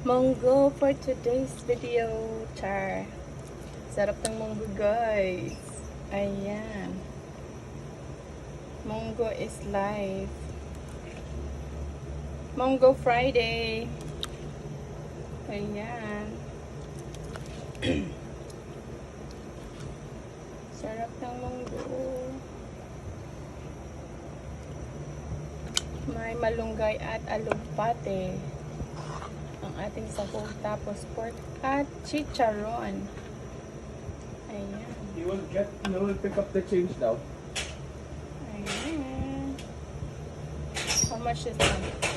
Munggo for today's video, char. Sarap ng munggo, guys. Ayan. Munggo is life. Munggo Friday. Ayan. Sarap ng munggo. May malunggay at alugbate. Ang ating sahog, tapos pork at chicharon. Ayan. You will pick up the change now. Ayan. How much is that?